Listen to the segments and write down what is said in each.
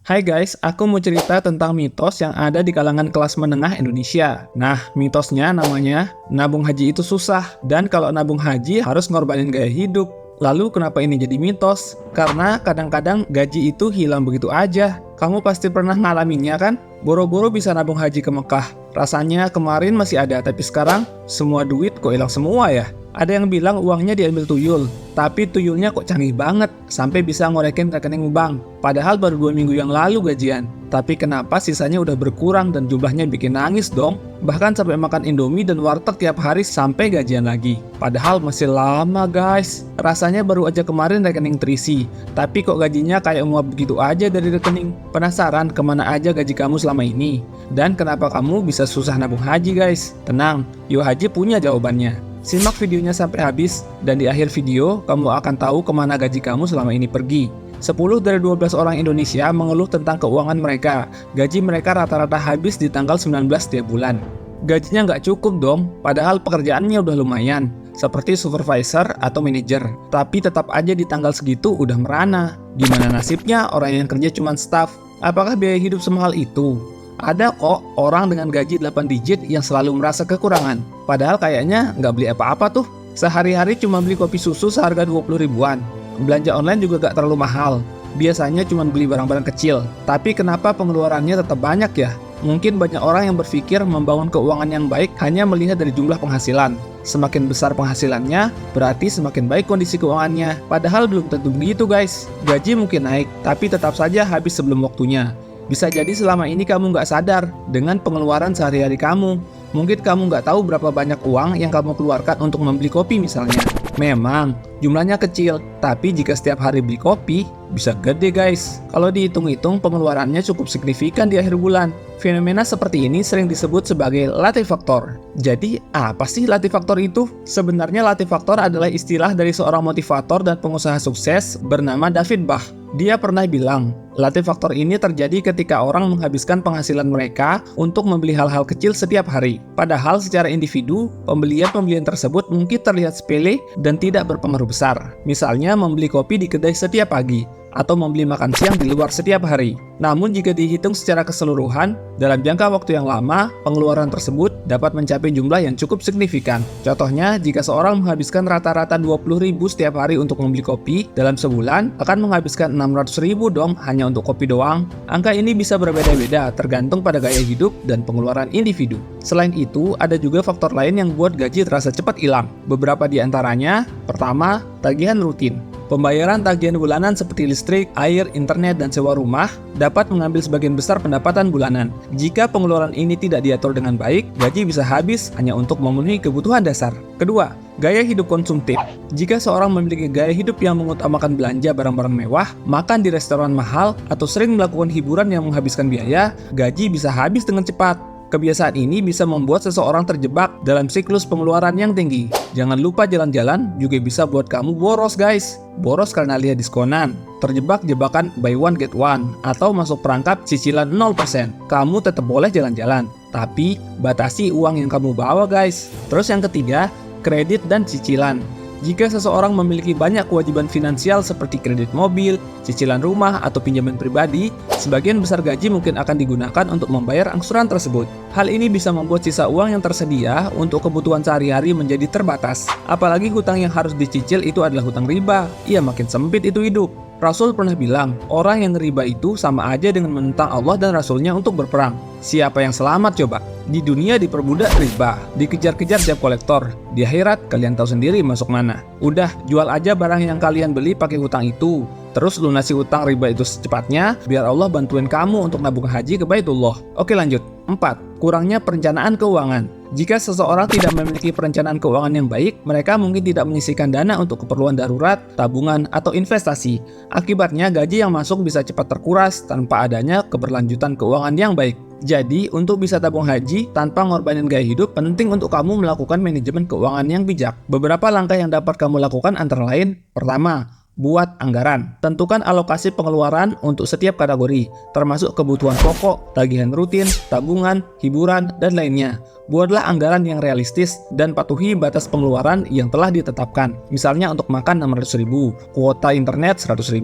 Hai guys, aku mau cerita tentang mitos yang ada di kalangan kelas menengah Indonesia. Nah, mitosnya namanya, nabung haji itu susah, dan kalau nabung haji harus ngorbanin gaya hidup. Lalu kenapa ini jadi mitos? Karena kadang-kadang gaji itu hilang begitu aja. Kamu pasti pernah ngalaminnya kan? Boro-boro bisa nabung haji ke Mekah. Rasanya kemarin masih ada, tapi sekarang semua duit kok hilang semua ya? Ada yang bilang uangnya diambil tuyul, tapi tuyulnya kok canggih banget, sampai bisa ngorekin rekening bank. Padahal baru 2 minggu yang lalu gajian. Tapi kenapa sisanya udah berkurang dan jumlahnya bikin nangis dong? Bahkan sampai makan Indomie dan warteg tiap hari sampai gajian lagi. Padahal masih lama guys. Rasanya baru aja kemarin rekening terisi, tapi kok gajinya kayak nguap begitu aja dari rekening. Penasaran kemana aja gaji kamu selama ini? Dan kenapa kamu bisa susah nabung haji guys? Tenang, Yo Haji punya jawabannya. Simak videonya sampai habis, dan di akhir video, kamu akan tahu kemana gaji kamu selama ini pergi. 10 dari 12 orang Indonesia mengeluh tentang keuangan mereka. Gaji mereka rata-rata habis di tanggal 19 tiap bulan. Gajinya nggak cukup dong, padahal pekerjaannya udah lumayan, seperti supervisor atau manajer. Tapi tetap aja di tanggal segitu udah merana. Gimana nasibnya orang yang kerja cuma staff? Apakah biaya hidup semahal itu? Ada kok orang dengan gaji 8 digit yang selalu merasa kekurangan. Padahal kayaknya nggak beli apa-apa tuh. Sehari-hari cuma beli kopi susu seharga 20 ribuan. Belanja online juga nggak terlalu mahal. Biasanya cuma beli barang-barang kecil. Tapi kenapa pengeluarannya tetap banyak ya? Mungkin banyak orang yang berpikir membangun keuangan yang baik hanya melihat dari jumlah penghasilan. Semakin besar penghasilannya, berarti semakin baik kondisi keuangannya. Padahal belum tentu begitu guys. Gaji mungkin naik, tapi tetap saja habis sebelum waktunya. Bisa jadi selama ini kamu nggak sadar dengan pengeluaran sehari-hari kamu. Mungkin kamu nggak tahu berapa banyak uang yang kamu keluarkan untuk membeli kopi misalnya. Memang, jumlahnya kecil, tapi jika setiap hari beli kopi, bisa gede guys. Kalau dihitung-hitung, pengeluarannya cukup signifikan di akhir bulan. Fenomena seperti ini sering disebut sebagai latifaktor. Jadi, apa sih latifaktor itu? Sebenarnya latifaktor adalah istilah dari seorang motivator dan pengusaha sukses bernama David Bach. Dia pernah bilang, latifaktor ini terjadi ketika orang menghabiskan penghasilan mereka untuk membeli hal-hal kecil setiap hari. Padahal secara individu, pembelian-pembelian tersebut mungkin terlihat sepele dan tidak berpengaruh besar. Misalnya membeli kopi di kedai setiap pagi, atau membeli makan siang di luar setiap hari. Namun jika dihitung secara keseluruhan, dalam jangka waktu yang lama, pengeluaran tersebut dapat mencapai jumlah yang cukup signifikan. Contohnya, jika seorang menghabiskan rata-rata 20 ribu setiap hari untuk membeli kopi, dalam sebulan akan menghabiskan 600 ribu dong hanya untuk kopi doang. Angka ini bisa berbeda-beda tergantung pada gaya hidup dan pengeluaran individu. Selain itu, ada juga faktor lain yang buat gaji terasa cepat hilang. Beberapa di antaranya, pertama, tagihan rutin. Pembayaran tagihan bulanan seperti listrik, air, internet, dan sewa rumah dapat mengambil sebagian besar pendapatan bulanan. Jika pengeluaran ini tidak diatur dengan baik, gaji bisa habis hanya untuk memenuhi kebutuhan dasar. Kedua, gaya hidup konsumtif. Jika seorang memiliki gaya hidup yang mengutamakan belanja barang-barang mewah, makan di restoran mahal, atau sering melakukan hiburan yang menghabiskan biaya, gaji bisa habis dengan cepat. Kebiasaan ini bisa membuat seseorang terjebak dalam siklus pengeluaran yang tinggi. Jangan lupa jalan-jalan juga bisa buat kamu boros guys. Boros karena lihat diskonan, terjebak jebakan buy one get one, atau masuk perangkap cicilan 0%. Kamu tetap boleh jalan-jalan, tapi batasi uang yang kamu bawa guys. Terus yang ketiga, kredit dan cicilan. Jika seseorang memiliki banyak kewajiban finansial seperti kredit mobil, cicilan rumah, atau pinjaman pribadi, sebagian besar gaji mungkin akan digunakan untuk membayar angsuran tersebut. Hal ini bisa membuat sisa uang yang tersedia untuk kebutuhan sehari-hari menjadi terbatas. Apalagi hutang yang harus dicicil itu adalah hutang riba. Iya, makin sempit itu hidup. Rasul pernah bilang, orang yang riba itu sama aja dengan menentang Allah dan Rasulnya untuk berperang. Siapa yang selamat coba? Di dunia diperbudak riba, dikejar-kejar debt kolektor. Di akhirat, kalian tahu sendiri masuk mana. Udah, jual aja barang yang kalian beli pakai hutang itu. Terus lunasi hutang riba itu secepatnya, biar Allah bantuin kamu untuk nabung haji ke Baitullah. Oke lanjut. 4. Kurangnya perencanaan keuangan. Jika seseorang tidak memiliki perencanaan keuangan yang baik, mereka mungkin tidak menyisihkan dana untuk keperluan darurat, tabungan, atau investasi. Akibatnya gaji yang masuk bisa cepat terkuras tanpa adanya keberlanjutan keuangan yang baik. Jadi, untuk bisa tabung haji tanpa ngorbanin gaya hidup, penting untuk kamu melakukan manajemen keuangan yang bijak. Beberapa langkah yang dapat kamu lakukan antara lain, pertama, Buat anggaran, tentukan alokasi pengeluaran untuk setiap kategori, termasuk kebutuhan pokok, tagihan rutin, tabungan, hiburan, dan lainnya. Buatlah anggaran yang realistis dan patuhi batas pengeluaran yang telah ditetapkan. Misalnya untuk makan 600.000, kuota internet 100.000,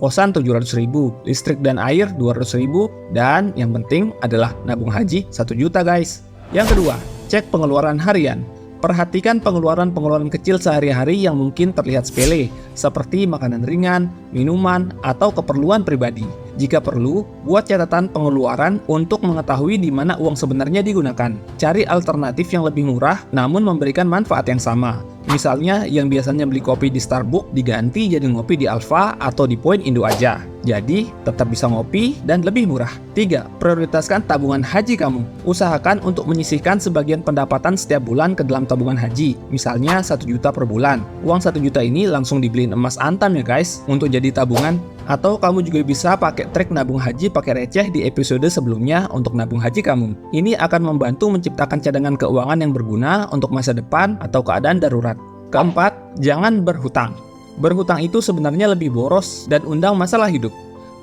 kosan 700.000, listrik dan air 200.000, dan yang penting adalah nabung haji 1 juta guys. Yang kedua, cek pengeluaran harian. Perhatikan pengeluaran-pengeluaran kecil sehari-hari yang mungkin terlihat sepele, seperti makanan ringan, minuman, atau keperluan pribadi. Jika perlu, buat catatan pengeluaran untuk mengetahui di mana uang sebenarnya digunakan. Cari alternatif yang lebih murah namun memberikan manfaat yang sama. Misalnya, yang biasanya beli kopi di Starbucks diganti jadi ngopi di Alfa atau di Point Indo aja. Jadi, tetap bisa ngopi dan lebih murah. 3. Prioritaskan tabungan haji kamu. Usahakan untuk menyisihkan sebagian pendapatan setiap bulan ke dalam tabungan haji. Misalnya 1 juta per bulan. Uang 1 juta ini langsung dibeliin emas antam ya guys, untuk jadi tabungan. Atau kamu juga bisa pakai trik nabung haji pakai receh di episode sebelumnya untuk nabung haji kamu. Ini akan membantu menciptakan cadangan keuangan yang berguna untuk masa depan atau keadaan darurat. Keempat, jangan berhutang. Berhutang itu sebenarnya lebih boros dan undang masalah hidup.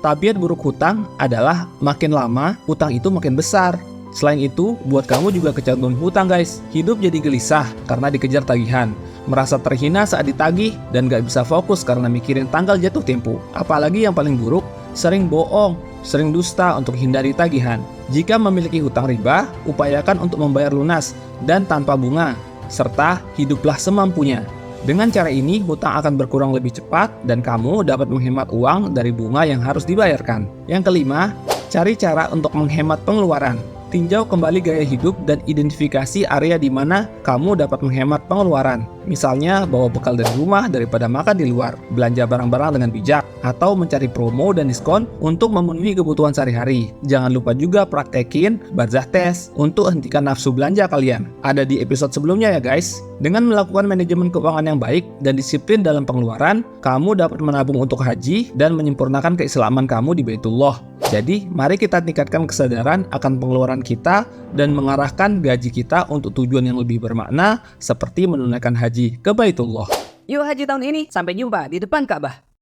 Tabiat buruk hutang adalah makin lama hutang itu makin besar. Selain itu, buat kamu juga kecanduan hutang guys. Hidup jadi gelisah karena dikejar tagihan, merasa terhina saat ditagih, dan gak bisa fokus karena mikirin tanggal jatuh tempo. Apalagi yang paling buruk, sering bohong, sering dusta untuk hindari tagihan. Jika memiliki hutang riba, upayakan untuk membayar lunas dan tanpa bunga, serta hiduplah semampunya. Dengan cara ini, hutang akan berkurang lebih cepat dan kamu dapat menghemat uang dari bunga yang harus dibayarkan. Yang kelima, cari cara untuk menghemat pengeluaran. Tinjau kembali gaya hidup dan identifikasi area di mana kamu dapat menghemat pengeluaran. Misalnya, bawa bekal dari rumah daripada makan di luar, belanja barang-barang dengan bijak, atau mencari promo dan diskon untuk memenuhi kebutuhan sehari-hari. Jangan lupa juga praktekin barzah test untuk hentikan nafsu belanja kalian. Ada di episode sebelumnya ya guys. Dengan melakukan manajemen keuangan yang baik dan disiplin dalam pengeluaran, kamu dapat menabung untuk haji dan menyempurnakan keislaman kamu di Baitullah. Jadi, mari kita tingkatkan kesadaran akan pengeluaran kita dan mengarahkan gaji kita untuk tujuan yang lebih bermakna seperti menunaikan haji ke Baitullah. Yuk haji tahun ini, sampai jumpa di depan Ka'bah.